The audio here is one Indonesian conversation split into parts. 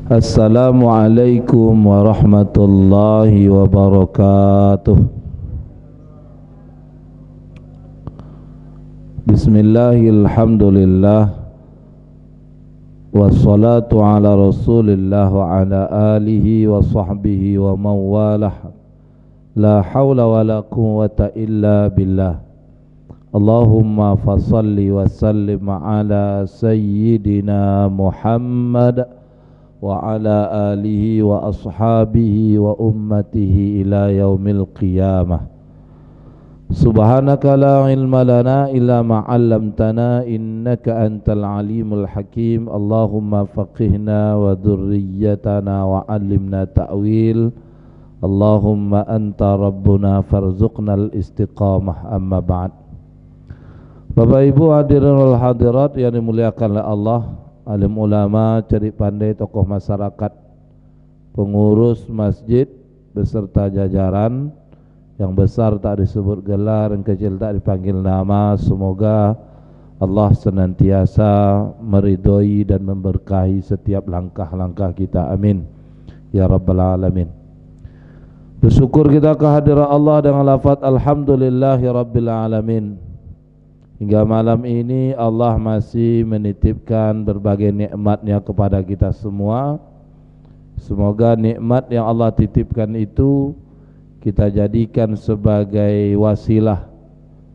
Assalamualaikum warahmatullahi wabarakatuh. Bismillahirrahmanirrahim. Wassalatu ala rasulillah wa ala alihi wa sahbihi wa mawalah. La hawla wa la quwwata illa billah. Allahumma fasalli wa sallim ala sayyidina Muhammad wa ala alihi wa ashabihi wa ummatihi ila yaumil qiyamah. Subhanaka la ilma lana illa ma 'allamtana innaka antal alimul hakim. Allahumma faqihna wa dhurriyyatana wa 'allimna ta'wil. Allahumma anta rabbuna farzuqnal istiqamah. Amma ba'd. Bapak Ibu hadirin wal hadirat yang dimuliakan oleh Allah, alim ulama, cerdik pandai, tokoh masyarakat, pengurus masjid beserta jajaran, yang besar tak disebut gelar, yang kecil tak dipanggil nama. Semoga Allah senantiasa meridhoi dan memberkahi setiap langkah-langkah kita, amin ya rabbal alamin. Bersyukur kita kehadiran Allah dengan lafaz alhamdulillahi rabbil alamin. Hingga malam ini Allah masih menitipkan berbagai nikmat-Nya kepada kita semua. Semoga nikmat yang Allah titipkan itu kita jadikan sebagai wasilah,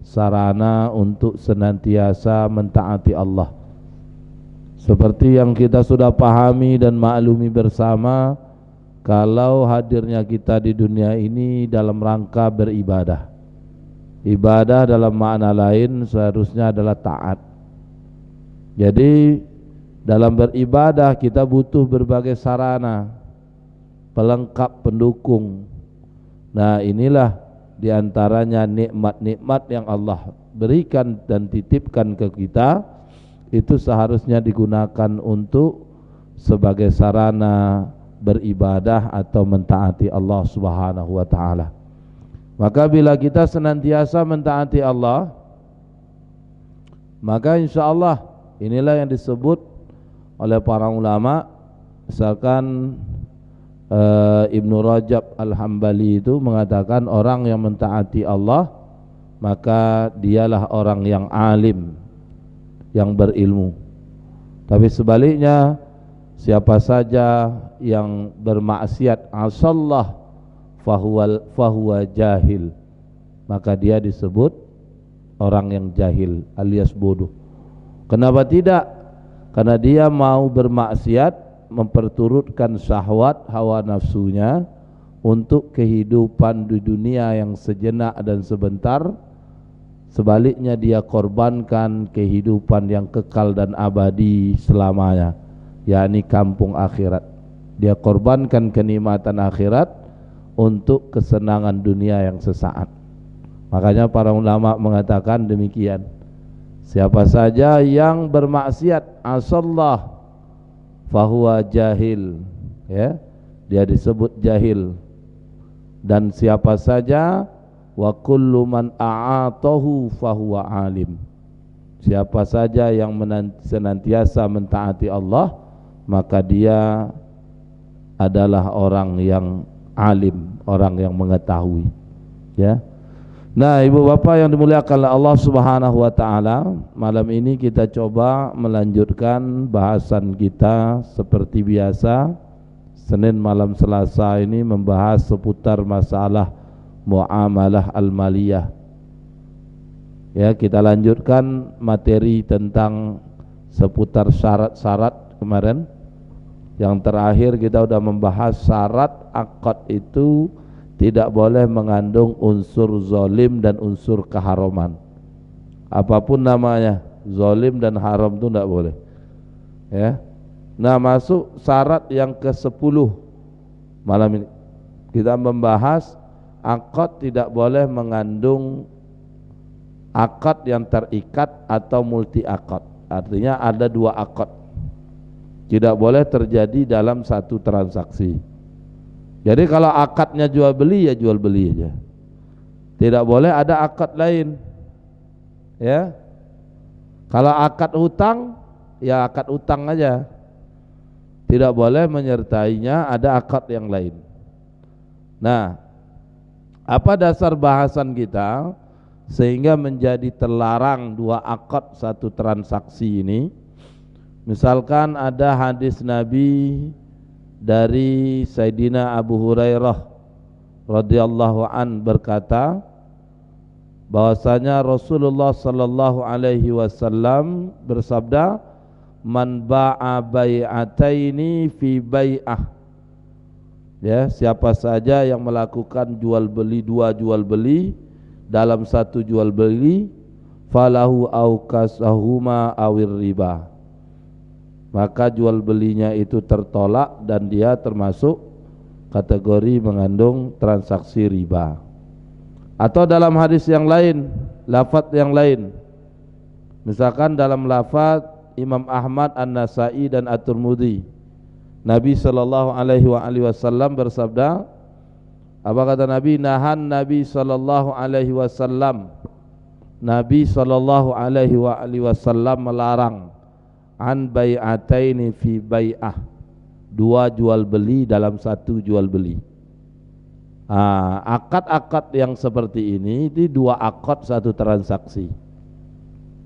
sarana untuk senantiasa mentaati Allah. Seperti yang kita sudah pahami dan maklumi bersama, kalau hadirnya kita di dunia ini dalam rangka beribadah. Ibadah dalam makna lain seharusnya adalah taat. Jadi dalam beribadah kita butuh berbagai sarana, pelengkap, pendukung. Nah, inilah diantaranya nikmat-nikmat yang Allah berikan dan titipkan ke kita, itu seharusnya digunakan untuk sebagai sarana beribadah atau mentaati Allah Subhanahu wa ta'ala. Maka bila kita senantiasa mentaati Allah, maka insya Allah inilah yang disebut oleh para ulama. Misalkan Ibnu Rajab Al-Hambali itu mengatakan orang yang mentaati Allah maka dialah orang yang alim, yang berilmu. Tapi sebaliknya, siapa saja yang bermaksiat asallah fahuwa jahil, maka dia disebut orang yang jahil alias bodoh. Kenapa tidak? Karena dia mau bermaksiat, memperturutkan syahwat hawa nafsunya untuk kehidupan di dunia yang sejenak dan sebentar. Sebaliknya dia korbankan kehidupan yang kekal dan abadi selamanya, yakni kampung akhirat. Dia korbankan kenikmatan akhirat untuk kesenangan dunia yang sesaat. Makanya para ulama mengatakan demikian, siapa saja yang bermaksiat asallah fahuwa jahil, ya, dia disebut jahil. Dan siapa saja wa kullu man a'atahu fahuwa alim, siapa saja yang senantiasa mentaati Allah, maka dia adalah orang yang alim, orang yang mengetahui, ya. Nah, ibu bapak yang dimuliakan oleh Allah Subhanahu wa ta'ala, malam ini kita coba melanjutkan bahasan kita seperti biasa. Senin malam Selasa ini membahas seputar masalah muamalah al-maliyah. Ya, kita lanjutkan materi tentang seputar syarat-syarat kemarin. Yang terakhir kita sudah membahas syarat akad itu tidak boleh mengandung unsur zalim dan unsur keharaman. Apapun namanya, zalim dan haram itu tidak boleh, ya. Nah, masuk syarat yang ke-10 malam ini. Kita membahas akad tidak boleh mengandung akad yang terikat atau multi akad. Artinya ada dua akad, tidak boleh terjadi dalam satu transaksi. Jadi kalau akadnya jual beli, ya jual beli aja, tidak boleh ada akad lain, ya. Kalau akad hutang, ya akad hutang aja, tidak boleh menyertainya ada akad yang lain. Nah, apa dasar bahasan kita sehingga menjadi terlarang dua akad satu transaksi ini? Misalkan ada hadis Nabi dari Sayyidina Abu Hurairah radhiyallahu an berkata bahwasanya Rasulullah sallallahu alaihi wasallam bersabda, man ba'a bai'ataini fi bai'ah. Ya, siapa saja yang melakukan jual beli, dua jual beli dalam satu jual beli, falahu aukasahuma awir riba, maka jual belinya itu tertolak dan dia termasuk kategori mengandung transaksi riba. Atau dalam hadis yang lain, lafaz yang lain, misalkan dalam lafaz Imam Ahmad, An-Nasai dan At-Tirmidzi, Nabi sallallahu alaihi wasallam bersabda, apa kata Nabi? Nahan Nabi sallallahu alaihi wasallam, Nabi sallallahu alaihi wasallam melarang an bai'ataini fi bai'ah, dua jual beli dalam satu jual beli. Akad-akad yang seperti ini itu dua akad satu transaksi.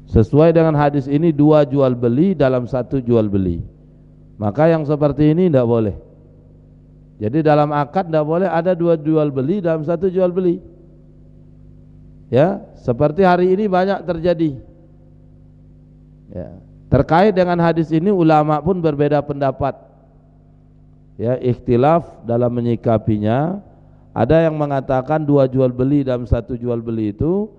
Sesuai dengan hadis ini, dua jual beli dalam satu jual beli. Maka yang seperti ini tidak boleh. Jadi dalam akad tidak boleh ada dua jual beli dalam satu jual beli. Ya, seperti hari ini banyak terjadi. Ya, terkait dengan hadis ini ulama pun berbeda pendapat. Ya, ikhtilaf dalam menyikapinya. Ada yang mengatakan dua jual beli dalam satu jual beli itu,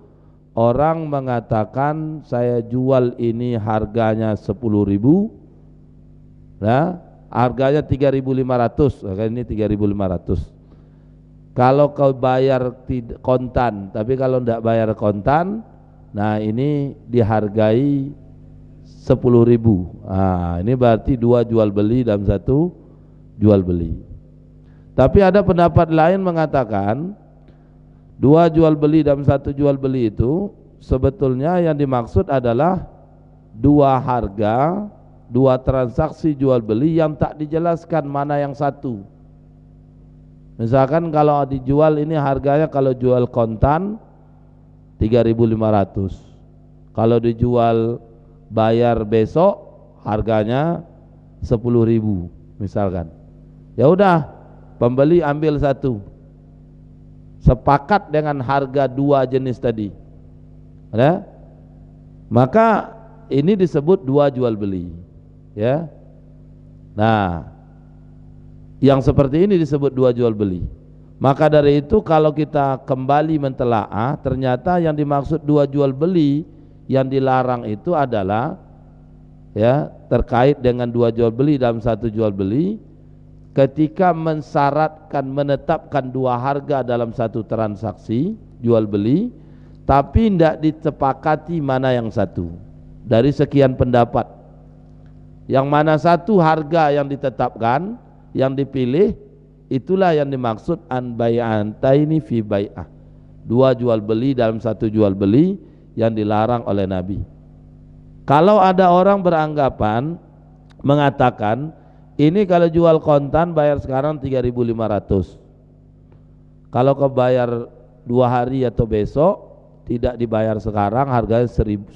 orang mengatakan saya jual ini harganya 10.000, nah harganya 3.500, ini 3.500. Kalau kau bayar kontan, tapi kalau tidak bayar kontan, nah ini dihargai 10.000. Nah, ini berarti dua jual beli dalam satu jual beli. Tapi ada pendapat lain mengatakan dua jual beli dalam satu jual beli itu sebetulnya yang dimaksud adalah dua harga, dua transaksi jual beli yang tak dijelaskan mana yang satu. Misalkan kalau dijual ini harganya, kalau jual kontan 3.500, kalau dijual bayar besok harganya 10.000 misalkan. Ya udah, pembeli ambil satu, sepakat dengan harga dua jenis tadi, ya, maka ini disebut dua jual beli, ya. Nah, yang seperti ini disebut dua jual beli. Maka dari itu kalau kita kembali mentelaah, ternyata yang dimaksud dua jual beli yang dilarang itu adalah, ya, terkait dengan dua jual beli dalam satu jual beli, ketika mensyaratkan, menetapkan dua harga dalam satu transaksi jual beli, tapi tidak disepakati mana yang satu. Dari sekian pendapat, yang mana satu harga yang ditetapkan, yang dipilih, itulah yang dimaksud an bai'ataini fi bai'ah, dua jual beli dalam satu jual beli yang dilarang oleh Nabi. Kalau ada orang beranggapan mengatakan ini kalau jual kontan bayar sekarang 3.500, kalau kau bayar 2 hari atau besok tidak dibayar sekarang harganya 10.000.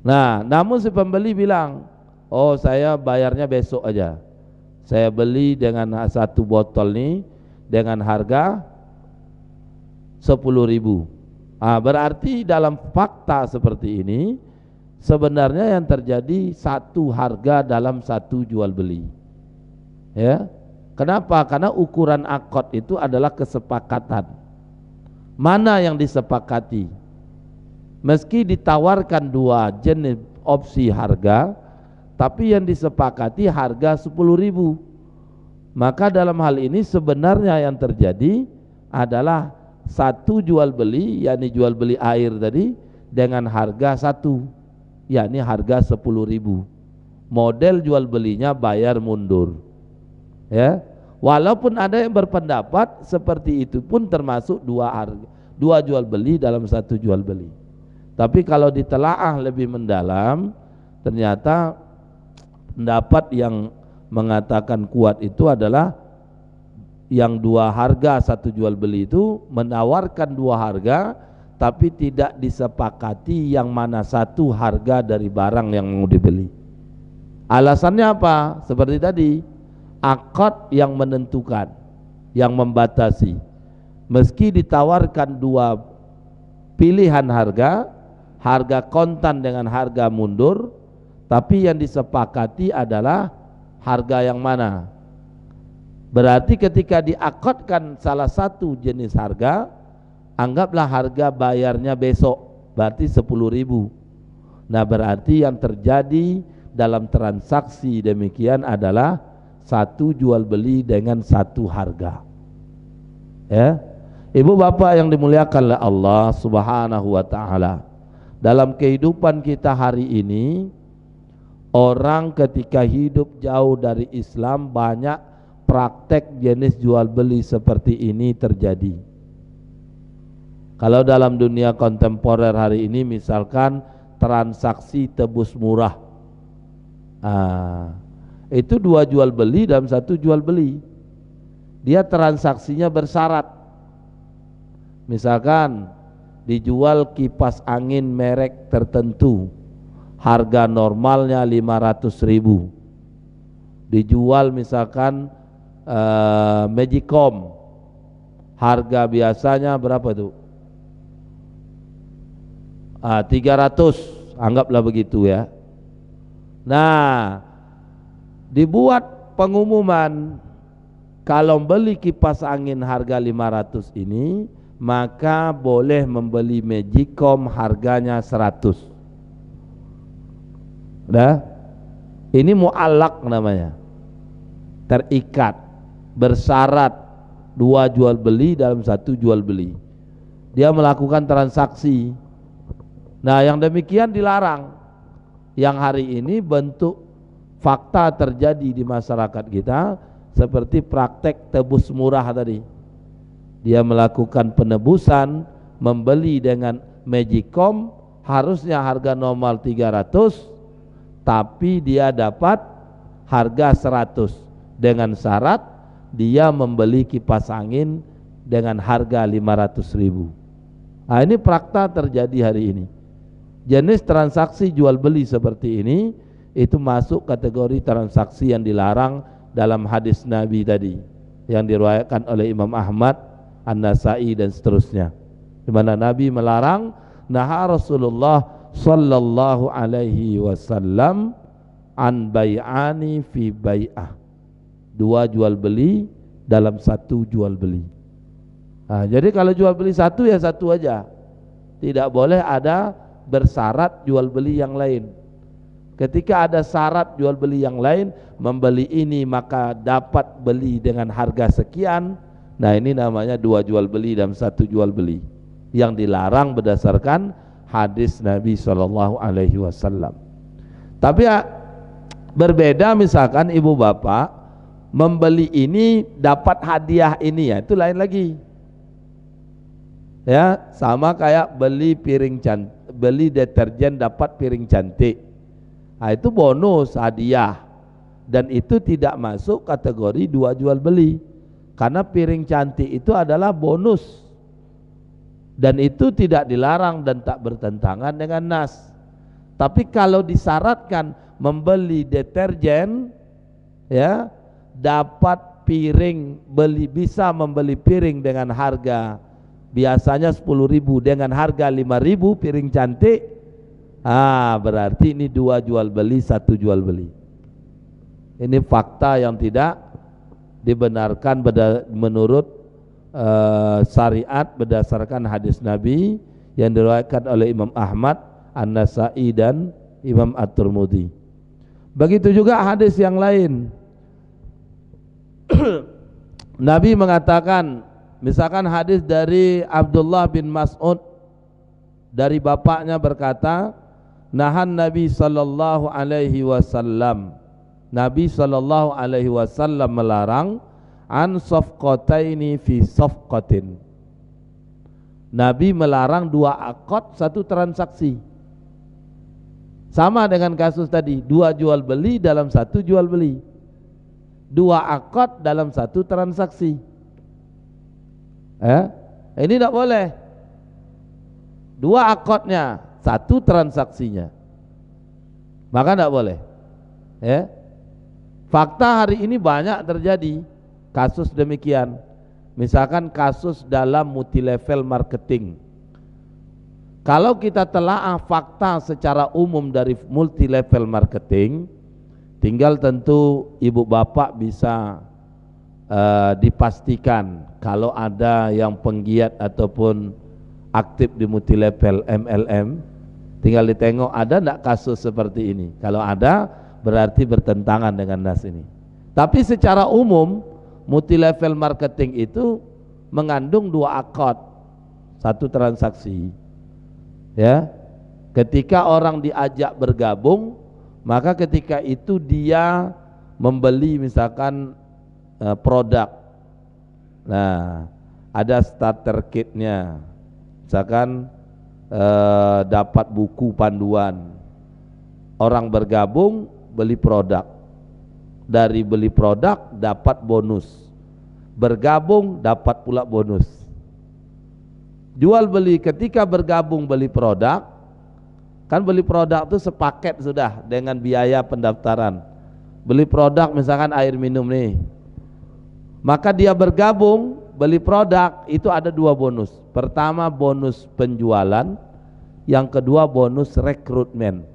Nah, namun si pembeli bilang, oh saya bayarnya besok aja, saya beli dengan satu botol nih dengan harga 10.000. Berarti dalam fakta seperti ini sebenarnya yang terjadi satu harga dalam satu jual beli, ya. Kenapa? Karena ukuran akad itu adalah kesepakatan. Mana yang disepakati? Meski ditawarkan dua jenis opsi harga, tapi yang disepakati harga 10.000. Maka dalam hal ini sebenarnya yang terjadi adalah satu jual beli, yakni jual beli air tadi, dengan harga satu, yakni harga 10.000. Model jual belinya bayar mundur, ya. Walaupun ada yang berpendapat seperti itu pun termasuk dua jual beli dalam satu jual beli. Tapi kalau ditelaah lebih mendalam, ternyata pendapat yang mengatakan kuat itu adalah yang dua harga satu jual beli itu menawarkan dua harga tapi tidak disepakati yang mana satu harga dari barang yang mau dibeli. Alasannya apa? Seperti tadi, akad yang menentukan, yang membatasi. Meski ditawarkan dua pilihan harga, harga kontan dengan harga mundur, tapi yang disepakati adalah harga yang mana. Berarti ketika diakadkan salah satu jenis harga, anggaplah harga bayarnya besok, berarti 10.000. Nah, berarti yang terjadi dalam transaksi demikian adalah satu jual beli dengan satu harga. Ya, ibu bapak yang dimuliakan oleh Allah Subhanahu wa taala, dalam kehidupan kita hari ini, orang ketika hidup jauh dari Islam banyak praktek jenis jual beli seperti ini terjadi. Kalau dalam dunia kontemporer hari ini misalkan transaksi tebus murah, itu dua jual beli dalam satu jual beli. Dia transaksinya bersyarat. Misalkan dijual kipas angin merek tertentu, harga normalnya 500.000. Dijual misalkan Magicom, harga biasanya berapa tuh? 300, anggaplah begitu ya. Nah, dibuat pengumuman kalau beli kipas angin harga 500 ini, maka boleh membeli Magicom harganya 100. Udah? Ini mu'allaq namanya, terikat, bersyarat, dua jual beli dalam satu jual beli. Dia melakukan transaksi. Nah, yang demikian dilarang. Yang hari ini bentuk fakta terjadi di masyarakat kita seperti praktek tebus murah tadi. Dia melakukan penebusan, membeli dengan Magicom, harusnya harga normal 300, tapi dia dapat harga 100 dengan syarat dia membeli kipas angin dengan harga 500.000. Nah, ini praktek terjadi hari ini. Jenis transaksi jual beli seperti ini itu masuk kategori transaksi yang dilarang dalam hadis Nabi tadi yang diriwayatkan oleh Imam Ahmad, An-Nasai dan seterusnya, di mana Nabi melarang, naha Rasulullah sallallahu alaihi wasallam an bai'ani fi bai'ah, dua jual beli dalam satu jual beli. Nah, jadi kalau jual beli satu ya satu aja, tidak boleh ada bersyarat jual beli yang lain. Ketika ada syarat jual beli yang lain, membeli ini maka dapat beli dengan harga sekian, nah ini namanya dua jual beli dalam satu jual beli, yang dilarang berdasarkan hadis Nabi Shallallahu Alaihi Wasallam. Tapi ya, berbeda misalkan ibu bapak membeli ini dapat hadiah ini, ya itu lain lagi. Ya, sama kayak beli piring cantik, beli deterjen dapat piring cantik. Nah, itu bonus hadiah, dan itu tidak masuk kategori dua jual beli, karena piring cantik itu adalah bonus, dan itu tidak dilarang dan tak bertentangan dengan nas. Tapi kalau disyaratkan membeli deterjen, ya, dapat piring, bisa membeli piring dengan harga biasanya 10.000 dengan harga 5.000 piring cantik, berarti ini dua jual beli satu jual beli. Ini fakta yang tidak dibenarkan menurut syariat berdasarkan hadis Nabi yang diriwayatkan oleh Imam Ahmad, An-Nasai dan Imam At-Tirmidzi. Begitu juga hadis yang lain. Nabi mengatakan, misalkan hadis dari Abdullah bin Mas'ud dari bapaknya berkata, nahan Nabi sallallahu alaihi wasallam, Nabi sallallahu alaihi wasallam melarang an safqataini fi safqatin. Nabi melarang dua akad satu transaksi. Sama dengan kasus tadi, dua jual beli dalam satu jual beli, dua akad dalam satu transaksi. Ini tidak boleh. Dua akadnya, satu transaksinya, maka tidak boleh. Fakta hari ini banyak terjadi kasus demikian. Misalkan kasus dalam multilevel marketing. Kalau kita telaah fakta secara umum dari multilevel marketing, tinggal tentu ibu bapak bisa dipastikan kalau ada yang penggiat ataupun aktif di multilevel MLM, tinggal ditengok ada enggak kasus seperti ini. Kalau ada, berarti bertentangan dengan nas ini. Tapi secara umum multilevel marketing itu mengandung dua akad, satu transaksi. Ketika orang diajak bergabung, maka ketika itu dia membeli misalkan produk. Nah, ada starter kitnya, misalkan dapat buku panduan. Orang bergabung beli produk, dari beli produk dapat bonus, bergabung dapat pula bonus. Jual beli, ketika bergabung beli produk, kan beli produk itu sepaket sudah dengan biaya pendaftaran. Beli produk misalkan air minum nih, maka dia bergabung beli produk, itu ada dua bonus. Pertama bonus penjualan, yang kedua bonus rekrutmen.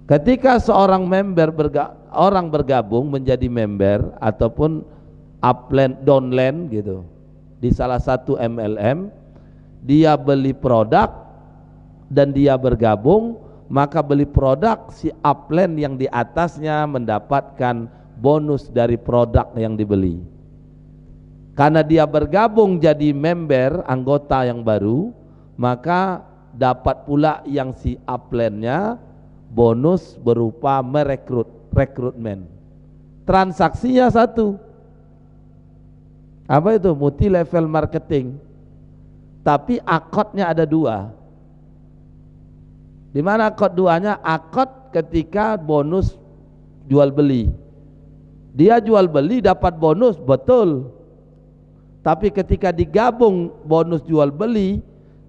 Ketika seorang orang bergabung menjadi member ataupun upland downland gitu di salah satu MLM, dia beli produk dan dia bergabung, maka beli produk si upland yang di atasnya mendapatkan bonus dari produk yang dibeli. Karena dia bergabung jadi member, anggota yang baru, maka dapat pula yang si uplandnya bonus berupa rekrutmen. Transaksinya satu. Apa itu? Multi level marketing. Tapi akadnya ada dua. Di mana akad duanya? Akad ketika bonus jual beli. Dia jual beli dapat bonus, betul. Tapi ketika digabung bonus jual beli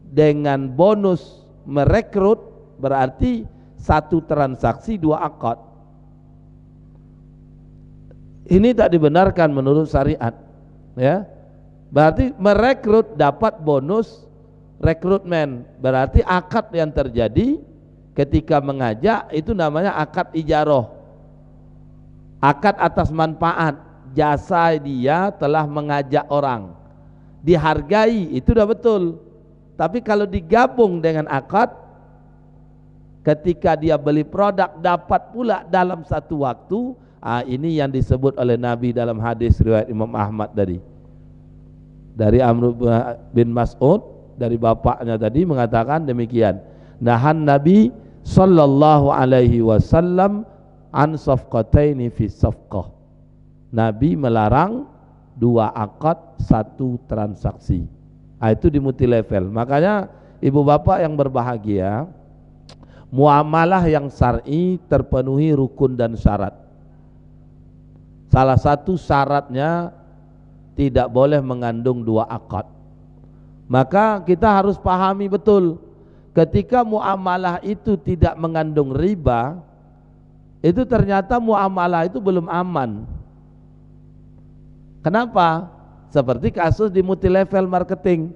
dengan bonus merekrut, berarti satu transaksi dua akad. Ini tak dibenarkan menurut syariat. Berarti merekrut dapat bonus rekrutmen, berarti akad yang terjadi ketika mengajak itu namanya akad ijaroh, akad atas manfaat, jasa dia telah mengajak orang, dihargai, itu udah betul. Tapi kalau digabung dengan akad, ketika dia beli produk dapat pula dalam satu waktu, ini yang disebut oleh Nabi dalam hadis riwayat Imam Ahmad tadi, dari Amr bin Mas'ud, dari bapaknya tadi mengatakan demikian. Nahan Nabi sallallahu alaihi wasallam an safqataini fi safqah. Nabi melarang dua akad satu transaksi. Itu di multi level. Makanya ibu bapak yang berbahagia, muamalah yang syar'i terpenuhi rukun dan syarat. Salah satu syaratnya tidak boleh mengandung dua akad. Maka kita harus pahami betul, ketika muamalah itu tidak mengandung riba, itu ternyata muamalah itu belum aman. Kenapa? Seperti kasus di multi level marketing,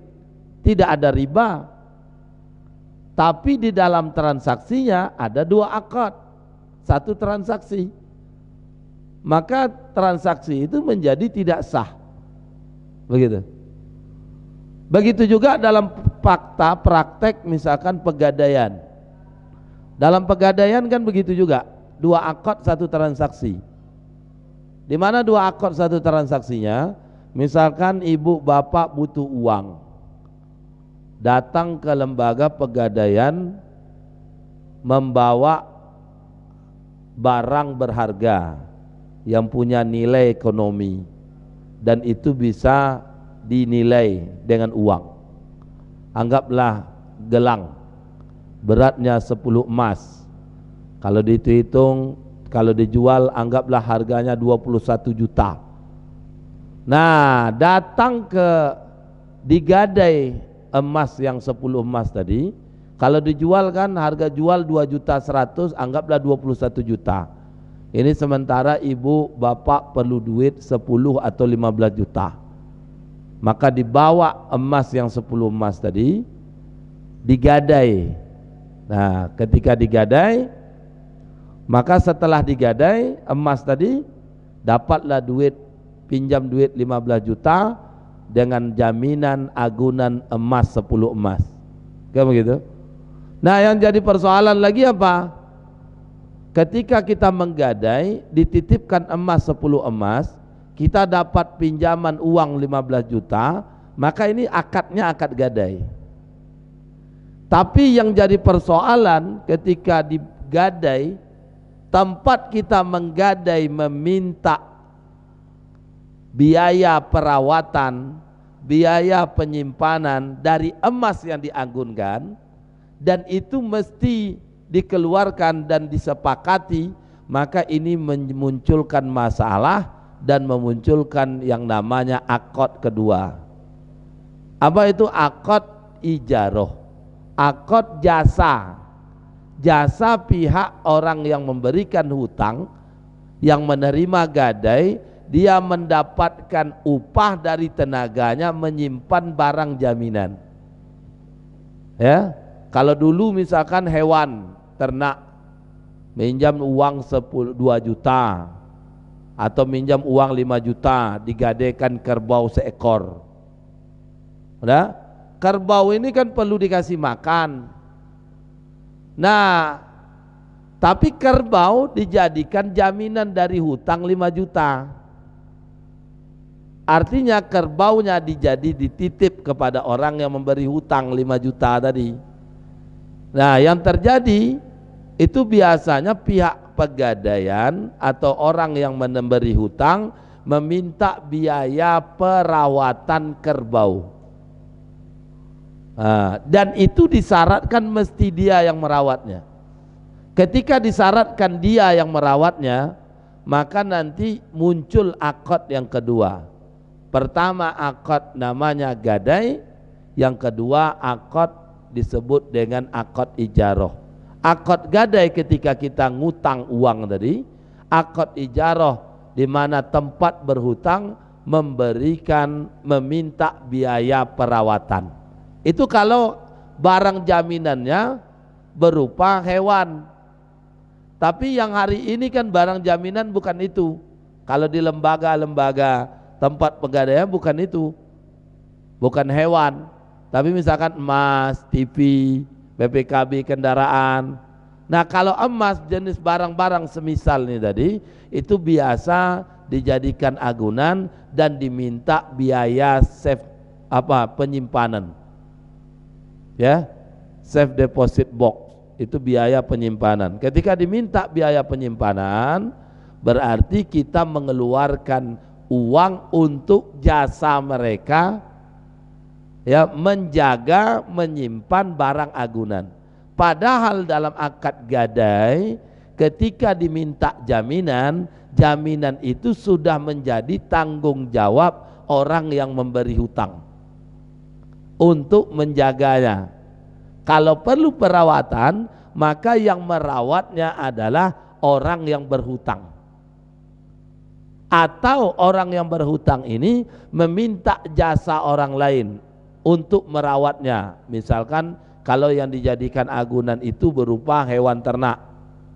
tidak ada riba, tapi di dalam transaksinya ada dua akad, satu transaksi. Maka transaksi itu menjadi tidak sah. Begitu. Begitu juga dalam fakta praktek misalkan pegadaian. Dalam pegadaian kan begitu juga, dua akad satu transaksi. Di mana dua akad satu transaksinya? Misalkan ibu bapak butuh uang, datang ke lembaga pegadaian membawa barang berharga yang punya nilai ekonomi, dan itu bisa dinilai dengan uang. Anggaplah gelang beratnya 10 emas. Kalau dihitung, kalau dijual anggaplah harganya 21 juta. Nah, datang ke digadai emas yang 10 emas tadi, kalau dijual kan harga jual 2.100.000, anggaplah 21 juta. Ini sementara ibu bapak perlu duit 10 atau 15 juta. Maka dibawa emas yang 10 emas tadi, digadai. Nah, ketika digadai, maka setelah digadai emas tadi, dapatlah duit, pinjam duit 15 juta dengan jaminan agunan emas 10 emas. Kayak begitu. Nah, yang jadi persoalan lagi apa? Ketika kita menggadai, dititipkan emas 10 emas, kita dapat pinjaman uang 15 juta, maka ini akadnya akad gadai. Tapi yang jadi persoalan ketika digadai, tempat kita menggadai meminta biaya perawatan, biaya penyimpanan dari emas yang diagunkan, dan itu mesti dikeluarkan dan disepakati, maka ini memunculkan masalah dan memunculkan yang namanya akad kedua. Apa itu akad ijaroh? Akad jasa. Jasa pihak orang yang memberikan hutang, yang menerima gadai, dia mendapatkan upah dari tenaganya menyimpan barang jaminan. Ya, kalau dulu misalkan hewan ternak minjam uang 2 juta atau minjam uang 5 juta, digadaikan kerbau seekor. Udah? Kerbau ini kan perlu dikasih makan. Nah, tapi kerbau dijadikan jaminan dari hutang 5 juta. Artinya kerbaunya dititip kepada orang yang memberi hutang 5 juta tadi. Nah, yang terjadi itu biasanya pihak pegadaian atau orang yang memberi hutang meminta biaya perawatan kerbau. Nah, dan itu disyaratkan mesti dia yang merawatnya. Ketika disyaratkan dia yang merawatnya, maka nanti muncul akad yang kedua. Pertama akad namanya gadai, yang kedua akad disebut dengan akad ijaroh. Akad gadai ketika kita ngutang uang tadi, akad ijaroh di mana tempat berhutang meminta biaya perawatan. Itu kalau barang jaminannya berupa hewan. Tapi yang hari ini kan barang jaminan bukan itu. Kalau di lembaga-lembaga tempat pegadaian bukan itu, bukan hewan. Tapi misalkan emas, TV, BPKB, kendaraan. Nah, kalau emas jenis barang-barang semisal ini tadi, itu biasa dijadikan agunan dan diminta biaya penyimpanan. Ya, safe deposit box itu biaya penyimpanan. Ketika diminta biaya penyimpanan, berarti kita mengeluarkan uang untuk jasa mereka, ya, menjaga menyimpan barang agunan. Padahal dalam akad gadai ketika diminta jaminan, jaminan itu sudah menjadi tanggung jawab orang yang memberi hutang untuk menjaganya. Kalau perlu perawatan, maka yang merawatnya adalah orang yang berhutang. Atau orang yang berhutang ini meminta jasa orang lain untuk merawatnya. Misalkan kalau yang dijadikan agunan itu berupa hewan ternak,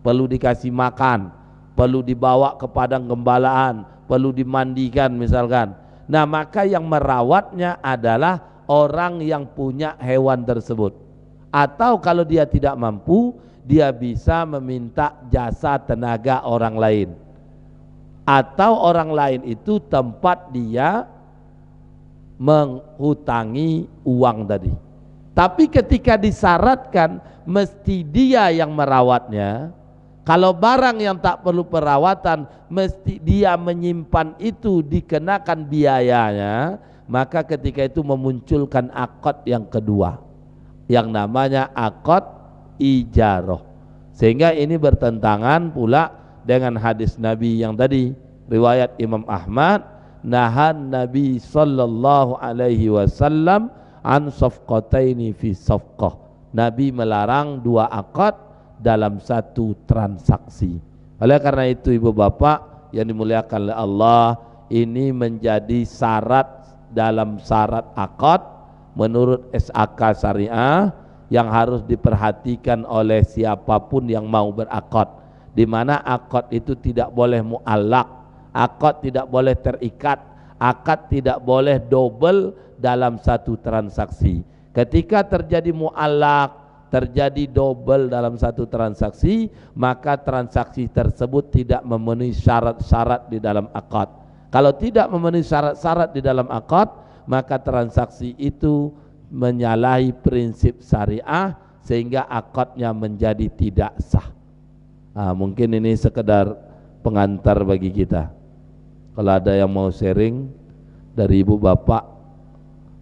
perlu dikasih makan, perlu dibawa ke padang gembalaan, perlu dimandikan misalkan. Nah, maka yang merawatnya adalah orang yang punya hewan tersebut. Atau kalau dia tidak mampu, dia bisa meminta jasa tenaga orang lain. Atau orang lain itu tempat dia menghutangi uang tadi. Tapi ketika disyaratkan mesti dia yang merawatnya. Kalau barang yang tak perlu perawatan mesti dia menyimpan itu, dikenakan biayanya, maka ketika itu memunculkan akad yang kedua yang namanya akad ijarah. Sehingga ini bertentangan pula dengan hadis Nabi yang tadi riwayat Imam Ahmad, nahan Nabi sallallahu alaihi wasallam an safqataini fi safqah. Nabi melarang dua akad dalam satu transaksi. Oleh karena itu ibu bapak yang dimuliakan oleh Allah, ini menjadi syarat dalam syarat akad menurut SAK syariah yang harus diperhatikan oleh siapapun yang mau berakad, di mana akad itu tidak boleh mu'allaq, akad tidak boleh terikat, akad tidak boleh double dalam satu transaksi. Ketika terjadi mu'allaq, terjadi double dalam satu transaksi, maka transaksi tersebut tidak memenuhi syarat-syarat di dalam akad. Kalau tidak memenuhi syarat-syarat di dalam akad, maka transaksi itu menyalahi prinsip syariah sehingga akadnya menjadi tidak sah. Mungkin ini sekedar pengantar bagi kita. Kalau ada yang mau sharing dari ibu bapak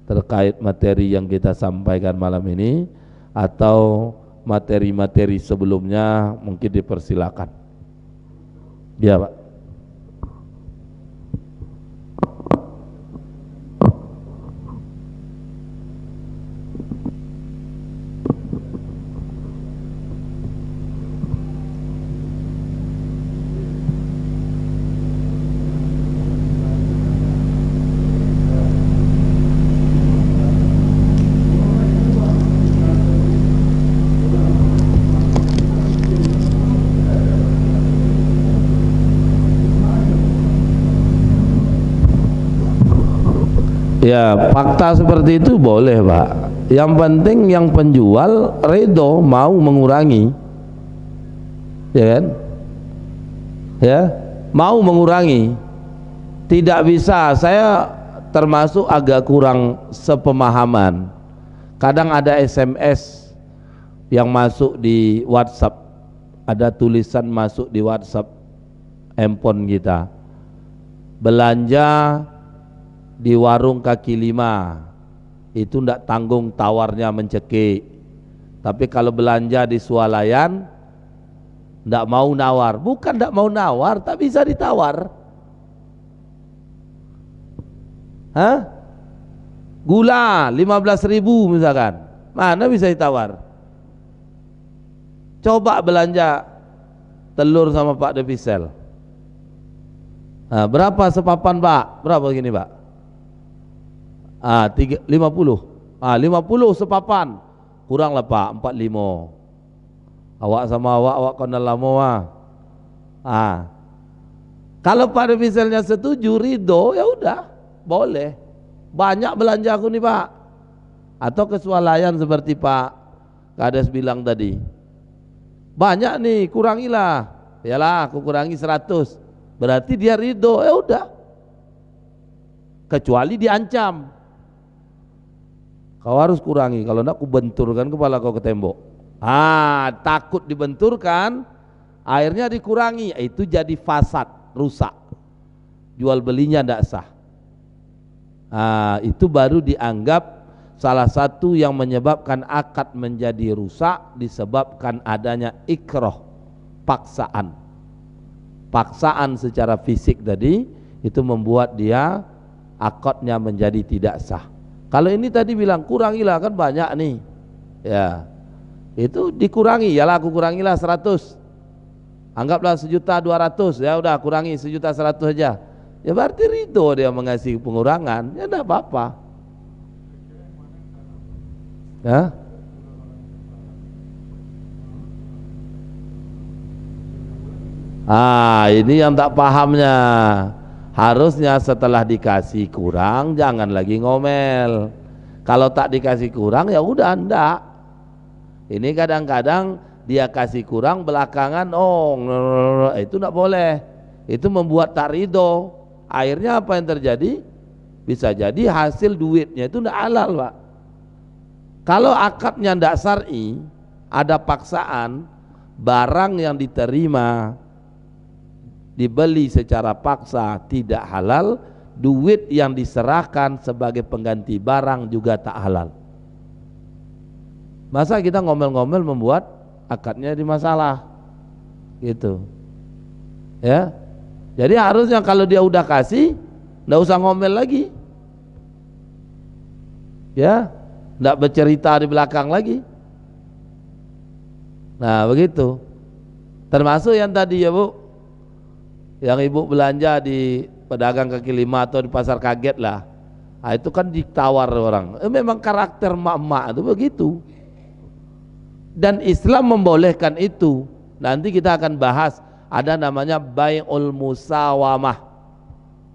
terkait materi yang kita sampaikan malam ini atau materi-materi sebelumnya, mungkin dipersilakan. Ya Pak. Ya, fakta seperti itu boleh Pak. Yang penting yang penjual redo mau mengurangi, ya kan? Ya, mau mengurangi. Tidak bisa, saya termasuk agak kurang sepemahaman. Kadang ada SMS yang masuk di WhatsApp, ada tulisan masuk di WhatsApp handphone kita, belanja di warung kaki lima itu ndak tanggung tawarnya mencekik, tapi kalau belanja di swalayan ndak mau nawar. Bukan ndak mau nawar, tak bisa ditawar. Gula 15.000 misalkan, mana bisa ditawar? Coba belanja telur sama Pak Devisel, berapa sepapan Pak? Berapa gini Pak? 50. 50 sepapan. Kuranglah Pak, 45. Awak sama awak kenal lama. Kalau Pak Deviselnya setuju, ridho, ya udah, boleh. Banyak belanja aku nih Pak. Atau kesualayan seperti Pak Kades bilang tadi. Banyak nih, kurangilah. Yalah, aku kurangi 100. Berarti dia ridho, ya udah. Kecuali diancam. Kau harus kurangi, kalau enggak aku benturkan kepala kau ke tembok. Takut dibenturkan, akhirnya dikurangi, itu jadi fasad, rusak. Jual belinya enggak sah. Itu baru dianggap salah satu yang menyebabkan akad menjadi rusak, disebabkan adanya ikrah, paksaan. Paksaan secara fisik tadi itu membuat dia akadnya menjadi tidak sah. Kalau ini tadi bilang kurangilah, kan banyak nih, ya itu dikurangi, yalah aku kurangilah 100, anggaplah 1.200.000, ya udah kurangi 1.100.000 aja, ya berarti ridho dia mengasih pengurangan, ya enggak apa-apa. Ya, ini yang tak pahamnya. Harusnya setelah dikasih kurang jangan lagi ngomel. Kalau tak dikasih kurang ya udah enggak. Ini kadang-kadang dia kasih kurang belakangan itu enggak boleh. Itu membuat tak ridho. Akhirnya apa yang terjadi? Bisa jadi hasil duitnya itu enggak halal Pak. Kalau akadnya enggak syar'i, ada paksaan, barang yang diterima dibeli secara paksa tidak halal, duit yang diserahkan sebagai pengganti barang juga tak halal. Masa kita ngomel-ngomel membuat akadnya di masalah gitu ya. Jadi harusnya kalau dia udah kasih nggak usah ngomel lagi ya, nggak bercerita di belakang lagi. Nah begitu, termasuk yang tadi ya Bu, yang ibu belanja di pedagang kaki lima atau di pasar kaget lah. Nah, itu kan ditawar orang. Memang karakter emak-emak itu begitu. Dan Islam membolehkan itu. Nanti kita akan bahas, ada namanya bai'ul musawamah.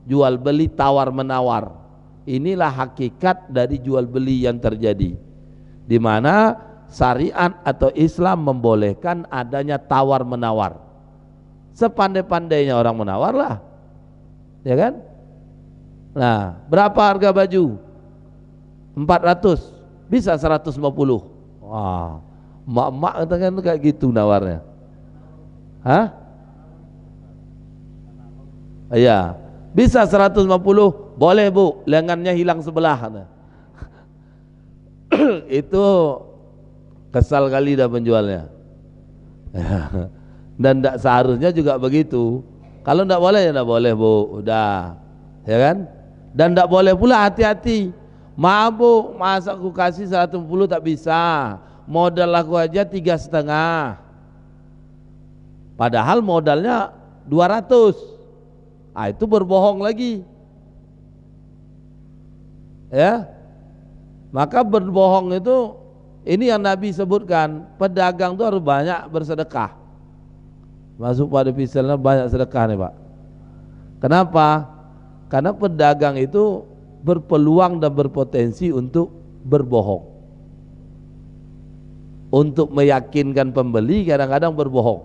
Jual beli tawar menawar. Inilah hakikat dari jual beli yang terjadi. Di mana syariat atau Islam membolehkan adanya tawar menawar. Sepandai-pandainya orang menawar lah, ya kan? Nah, berapa harga baju? 400, bisa 150. Wah, mak-mak kan kayak gitu nawarnya. Hah? Iya, bisa 150, boleh Bu, lengannya hilang sebelah. Itu kesal kali dah penjualnya. Dan tidak seharusnya juga begitu. Kalau tidak boleh ya tidak boleh Bu, udah, ya kan? Dan tidak boleh pula hati-hati. Maaf Bu, masa aku kasih 150 tak bisa, modal aku aja 3,5. Padahal modalnya 200. Ah, itu berbohong lagi. Ya. Maka berbohong itu, ini yang Nabi sebutkan, pedagang itu harus banyak bersedekah. Masuk pada pisalnya banyak sedekah nih Pak. Kenapa? Karena pedagang itu berpeluang dan berpotensi untuk berbohong. Untuk meyakinkan pembeli kadang-kadang berbohong.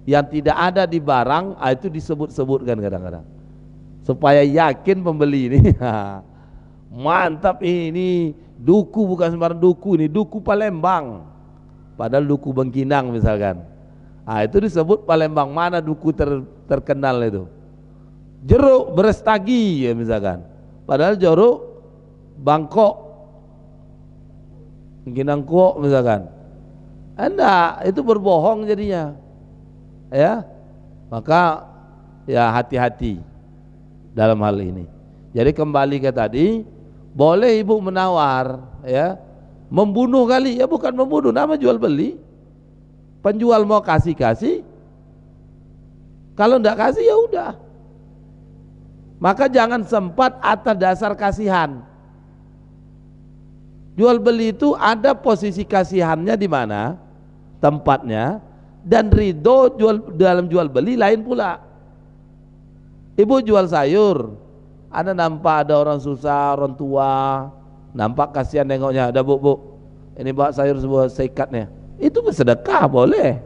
Yang tidak ada di barang itu disebut-sebutkan kadang-kadang. Supaya yakin pembeli ini. Mantap ini duku, bukan sembarang duku, ini duku Palembang. Padahal duku Bengkinang misalkan. Itu disebut Palembang, mana duku terkenal itu. Jeruk Berestagi ya misalkan. Padahal jeruk Bangkok, Bengkinang Kuok misalkan. Enggak, itu berbohong jadinya. Ya. Maka ya hati-hati dalam hal ini. Jadi kembali ke tadi, boleh ibu menawar ya, membunuh kali ya, bukan membunuh, nama jual beli. Penjual mau kasih, kalau enggak kasih ya udah. Maka jangan sempat atas dasar kasihan. Jual beli itu ada posisi kasihannya di mana tempatnya, dan ridho dalam jual beli lain pula. Ibu jual sayur, ada nampak ada orang susah, orang tua, nampak kasihan nengoknya, ada bu, ini bawa sayur sebuah seikatnya, itu bersedekah boleh,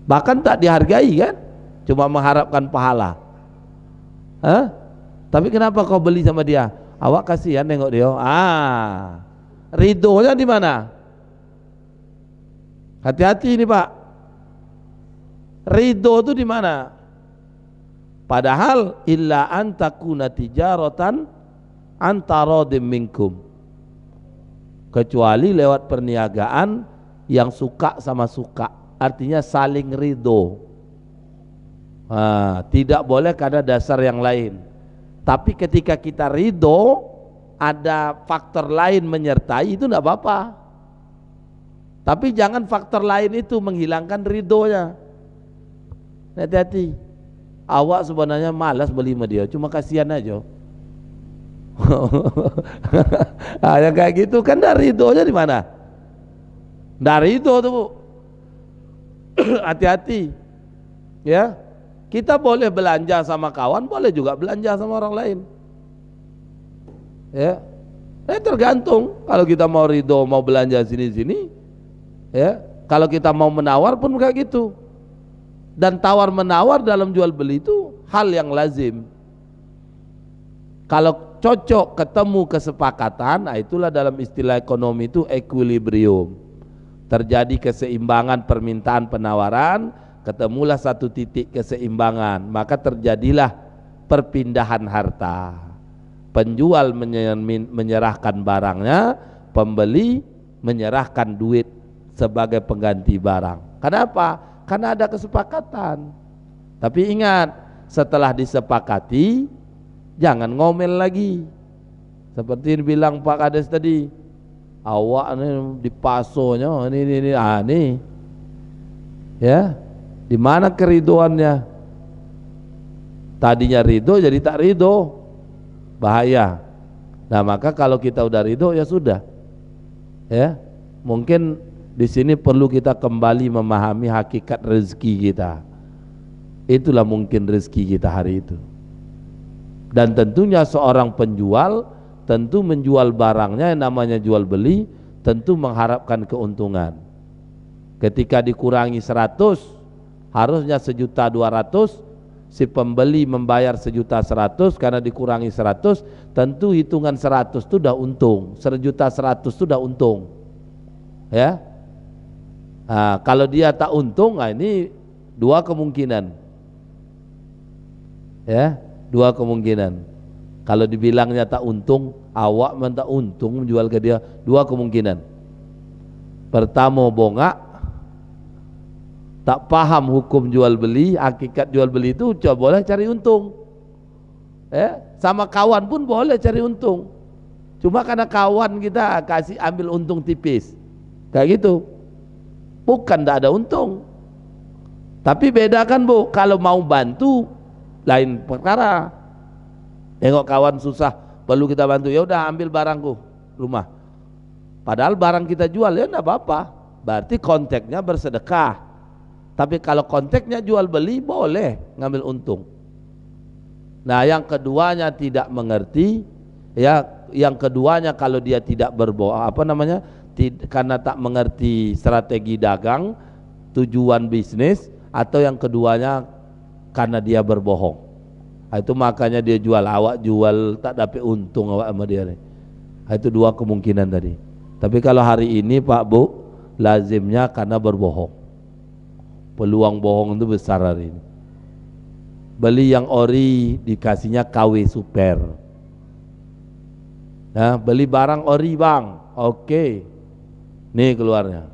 bahkan tak dihargai kan, cuma mengharapkan pahala. Tapi kenapa kau beli sama dia? Awak kasihan nengok dia. Ridhonya di mana? Hati-hati ini Pak. Ridho itu di mana? Padahal illa antakuna tijaratan antaradim minkum, kecuali lewat perniagaan yang suka sama suka, artinya saling ridho. Tidak boleh karena dasar yang lain. Tapi ketika kita ridho, ada faktor lain menyertai, itu tidak apa-apa. Tapi jangan faktor lain itu menghilangkan ridhonya. Hati-hati. Awak sebenarnya malas beli sama dia, cuma kasihan aja. Yang kayak gitu kan dari ridhonya di mana? Dari itu tuh Bu. Hati-hati. Ya. Kita boleh belanja sama kawan, boleh juga belanja sama orang lain. Ya. Tergantung. Kalau kita mau ridho, mau belanja sini-sini, ya. Kalau kita mau menawar pun kayak gitu. Dan tawar menawar dalam jual beli itu hal yang lazim. Kalau cocok, ketemu kesepakatan, itulah dalam istilah ekonomi itu equilibrium. Terjadi keseimbangan permintaan penawaran, ketemulah satu titik keseimbangan, maka terjadilah perpindahan harta. Penjual menyerahkan barangnya, pembeli menyerahkan duit sebagai pengganti barang. Kenapa? Karena ada kesepakatan. Tapi ingat, setelah disepakati jangan ngomel lagi. Seperti yang bilang Pak Kades tadi, awak ini dipasonya ini. Ya, di mana keridoannya? Tadinya ridho jadi tak ridho, bahaya. Nah maka kalau kita udah ridho ya sudah. Ya, mungkin di sini perlu kita kembali memahami hakikat rezeki kita. Itulah mungkin rezeki kita hari itu. Dan tentunya seorang penjual tentu menjual barangnya, yang namanya jual beli, tentu mengharapkan keuntungan. Ketika dikurangi 100, harusnya 1.200.000, si pembeli membayar 1.100.000 karena dikurangi 100, tentu hitungan 100 itu sudah untung, 1.100.000 itu sudah untung. Ya. Nah, kalau dia tak untung, nah ini dua kemungkinan. Ya, dua kemungkinan. Kalau dibilangnya tak untung, awak tak untung menjual ke dia, dua kemungkinan. Pertama bongak, tak paham hukum jual beli, hakikat jual beli itu coba boleh cari untung. Ya, sama kawan pun boleh cari untung. Cuma karena kawan kita kasih ambil untung tipis, kayak gitu. Bukan tidak ada untung. Tapi bedakan Bu, kalau mau bantu lain perkara. Tengok kawan susah, perlu kita bantu, ya udah ambil barangku rumah. Padahal barang kita jual ya enggak apa-apa. Berarti konteksnya bersedekah. Tapi kalau konteksnya jual beli boleh ngambil untung. Nah, yang keduanya tidak mengerti, ya yang keduanya kalau dia tidak karena tak mengerti strategi dagang, tujuan bisnis, atau yang keduanya karena dia berbohong. Nah, itu makanya dia jual, awak jual tak dapat untung awak sama dia. Nah, itu dua kemungkinan tadi. Tapi kalau hari ini Pak Bu, lazimnya karena berbohong. Peluang bohong itu besar hari ini. Beli yang ori dikasihnya KW super. Nah, beli barang ori bang, oke. Nih keluarnya,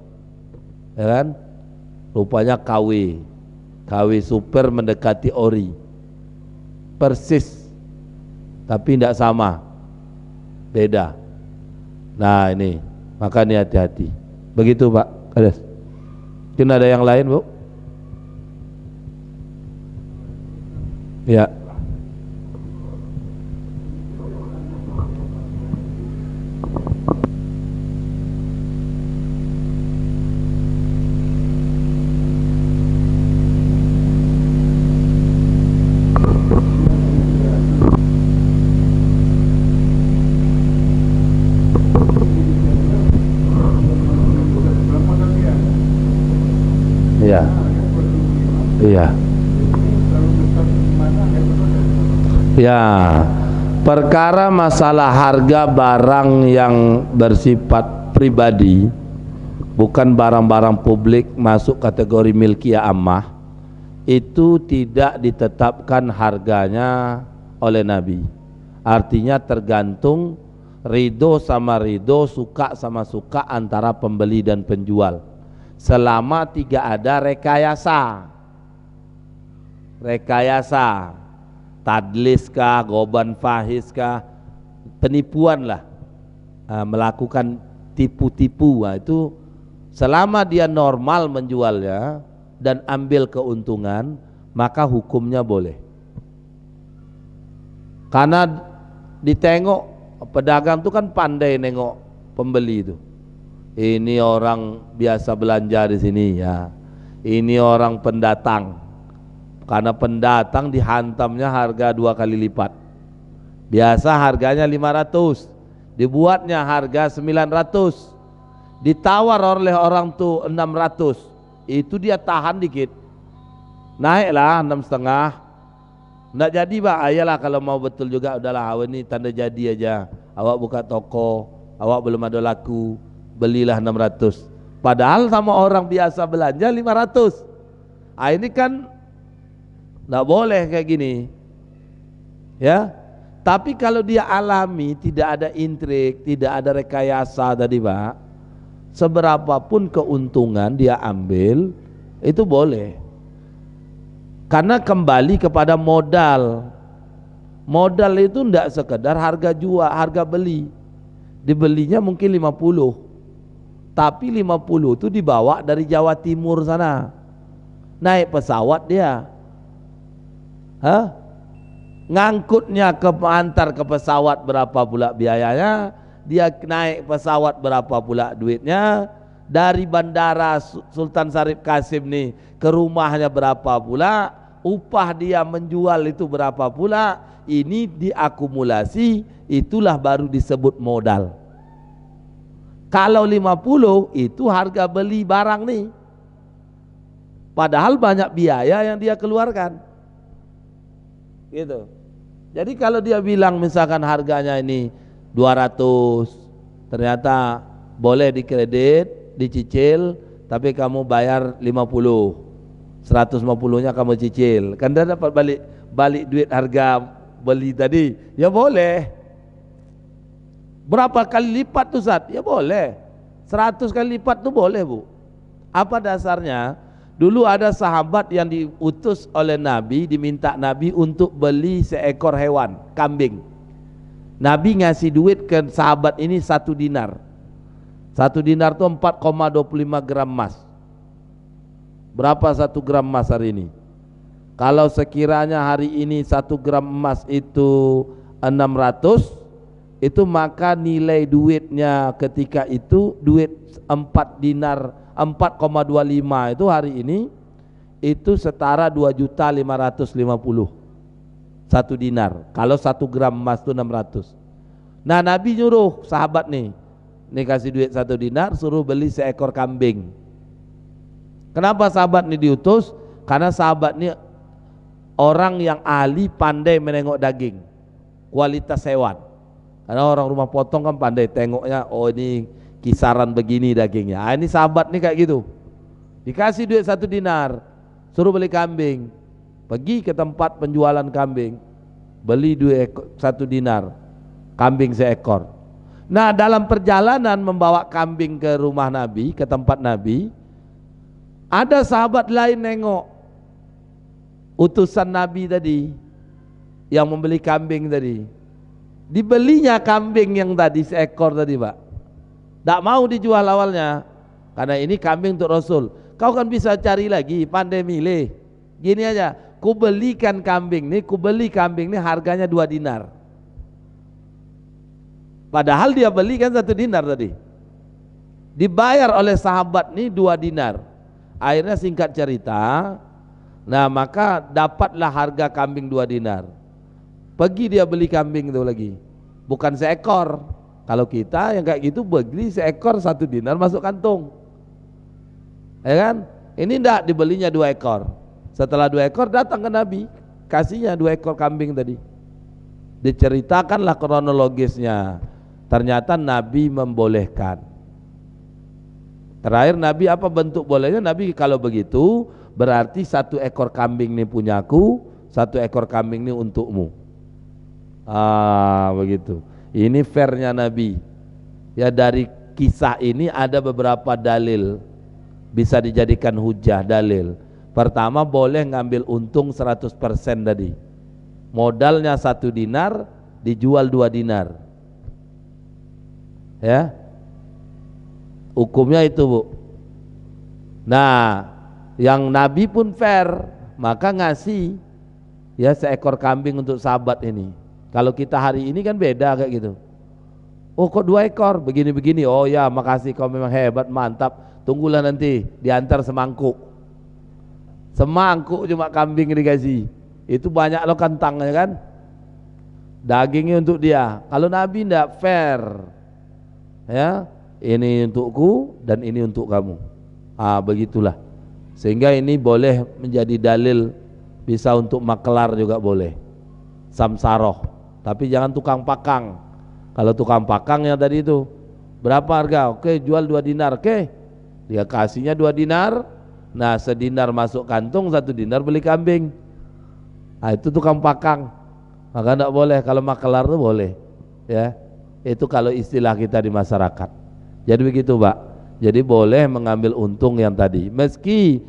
ya kan? Rupanya KW super mendekati ori, persis, tapi tidak sama, beda. Nah ini, maka ini hati-hati. Begitu Pak Kades. Mungkin ada yang lain Bu? Ya. Iya. Iya. Ya, perkara masalah harga barang yang bersifat pribadi, bukan barang-barang publik masuk kategori milkiyah ammah, itu tidak ditetapkan harganya oleh Nabi. Artinya tergantung ridho sama ridho, suka sama suka antara pembeli dan penjual, selama tidak ada rekayasa, tadlis kah, goban fahis kah, penipuan lah, melakukan tipu-tipu. Nah, itu selama dia normal menjualnya dan ambil keuntungan, maka hukumnya boleh. Karena ditengok pedagang itu kan pandai nengok pembeli itu. Ini orang biasa belanja di sini ya. Ini orang pendatang. Karena pendatang dihantamnya harga 2 kali lipat. Biasa harganya 500, dibuatnya harga 900, ditawar oleh orang tuh 600, itu dia tahan dikit, naiklah 6,5. Nggak jadi Pak, ayalah kalau mau betul juga udahlah, awak ini tanda jadi aja, awak buka toko, awak belum ada laku, belilah 600. Padahal sama orang biasa belanja 500. Ini kan nggak boleh kayak gini, ya. Tapi kalau dia alami, tidak ada intrik, tidak ada rekayasa tadi Pak, seberapapun keuntungan dia ambil itu boleh, karena kembali kepada modal. Modal itu tidak sekedar harga jual, harga beli. Dibelinya mungkin 50, tapi 50 itu dibawa dari Jawa Timur sana, naik pesawat dia, ngangkutnya ke antar ke pesawat berapa pula biayanya, dia naik pesawat berapa pula duitnya, dari bandara Sultan Syarif Kasim nih ke rumahnya berapa pula, upah dia menjual itu berapa pula. Ini diakumulasi, itulah baru disebut modal. Kalau 50 itu harga beli barang nih, padahal banyak biaya yang dia keluarkan gitu. Jadi kalau dia bilang misalkan harganya ini 200, ternyata boleh dikredit, dicicil, tapi kamu bayar 50, 150-nya kamu cicil, kan dia dapat balik duit harga beli tadi, ya boleh. Berapa kali lipat tuh Ustaz? Ya boleh, 100 kali lipat tuh boleh Bu. Apa dasarnya? Dulu ada sahabat yang diutus oleh Nabi, diminta Nabi untuk beli seekor hewan, kambing. Nabi ngasih duit ke sahabat ini 1 dinar. 1 dinar itu 4,25 gram emas. Berapa 1 gram emas hari ini? Kalau sekiranya hari ini 1 gram emas itu 600, itu maka nilai duitnya ketika itu, duit 4 dinar 4,25 itu hari ini itu setara 2.550.000 1 dinar. Kalau 1 gram emas itu 600. Nah Nabi nyuruh sahabat nih kasih duit 1 dinar, suruh beli seekor kambing. Kenapa sahabat ini diutus? Karena sahabat ini orang yang ahli, pandai menengok daging, kualitas hewan. Karena orang rumah potong kan pandai tengoknya, oh ini kisaran begini dagingnya. Ini sahabat nih kayak gitu. Dikasih duit 1 dinar, suruh beli kambing. Pergi ke tempat penjualan kambing, beli 1 dinar, kambing seekor. Nah dalam perjalanan membawa kambing ke rumah Nabi, ke tempat Nabi, ada sahabat lain nengok utusan Nabi tadi yang membeli kambing tadi. Dibelinya kambing yang tadi seekor tadi Pak, tidak mau dijual awalnya, karena ini kambing untuk Rasul. Kau kan bisa cari lagi, pandai milih. Gini aja, ku beli kambing nih harganya 2 dinar. Padahal dia beli kan 1 dinar tadi, dibayar oleh sahabat nih 2 dinar. Akhirnya singkat cerita, nah maka dapatlah harga kambing 2 dinar. Pergi dia beli kambing itu lagi, bukan seekor. Kalau kita yang kayak gitu beli seekor 1 dinar masuk kantung, ya kan? Ini enggak, dibelinya 2 ekor. Setelah 2 ekor datang ke Nabi, kasihnya 2 ekor kambing tadi. Diceritakanlah kronologisnya. Ternyata Nabi membolehkan. Terakhir Nabi apa bentuk bolehnya? Nabi kalau begitu berarti 1 ekor kambing ini punyaku, 1 ekor kambing ini untukmu. Begitu. Ini fairnya Nabi. Ya dari kisah ini ada beberapa dalil bisa dijadikan hujah dalil. Pertama, boleh ngambil untung 100% tadi. Modalnya 1 dinar dijual 2 dinar. Ya. Hukumnya itu, Bu. Nah, yang Nabi pun fair, maka ngasih ya seekor kambing untuk sahabat ini. Kalau kita hari ini kan beda kayak gitu. Oh kok 2 ekor begini-begini, oh ya makasih kau memang hebat, mantap, tunggulah nanti diantar semangkuk cuma kambing dikasih. Itu banyak lo kentangnya kan, dagingnya untuk dia. Kalau Nabi ndak fair, ya ini untukku dan ini untuk kamu. Begitulah, sehingga ini boleh menjadi dalil, bisa untuk makelar juga boleh, samsaroh. Tapi jangan tukang pakang. Kalau tukang pakang yang tadi itu, berapa harga? Oke, jual 2 dinar. Oke, dia kasihnya 2 dinar. Nah, sedinar masuk kantung, 1 dinar beli kambing. Itu tukang pakang. Maka enggak boleh. Kalau makelar itu boleh. Ya, itu kalau istilah kita di masyarakat. Jadi begitu, Pak. Jadi boleh mengambil untung yang tadi. Meski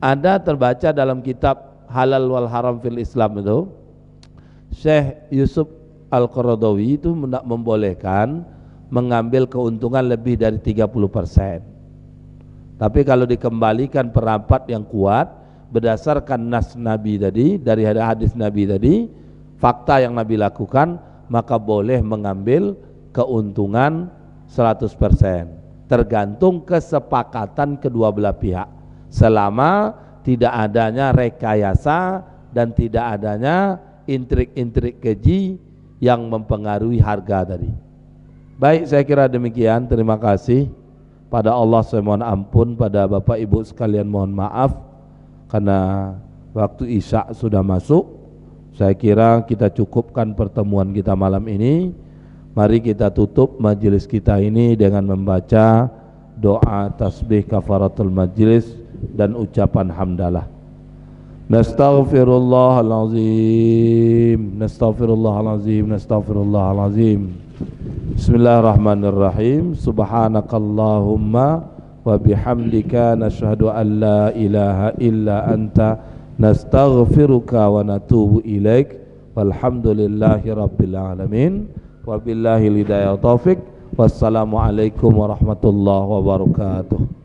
ada terbaca dalam kitab Halal wal Haram fil Islam itu, Syekh Yusuf Al-Qaradawi itu membolehkan mengambil keuntungan lebih dari 30%. Tapi kalau dikembalikan pendapat yang kuat berdasarkan nas Nabi tadi, dari hadis Nabi tadi, fakta yang Nabi lakukan, maka boleh mengambil keuntungan 100%. Tergantung kesepakatan kedua belah pihak, selama tidak adanya rekayasa dan tidak adanya intrik-intrik keji yang mempengaruhi harga tadi. Baik, saya kira demikian. Terima kasih. Pada Allah saya mohon ampun, pada Bapak Ibu sekalian mohon maaf karena waktu Isya sudah masuk. Saya kira kita cukupkan pertemuan kita malam ini. Mari kita tutup majelis kita ini dengan membaca doa tasbih kafaratul majelis dan ucapan hamdalah. Nastaghfirullahalazim, nastaghfirullahalazim, nastaghfirullahalazim. Bismillahirrahmanirrahim. Subhanakallahumma wa bihamdika nashhadu an la ilaha illa anta nastaghfiruka wa natubu ilaik. Walhamdulillahi rabbil alamin. Wabillahi hidayah taufik. Wassalamualaikum warahmatullahi wabarakatuh.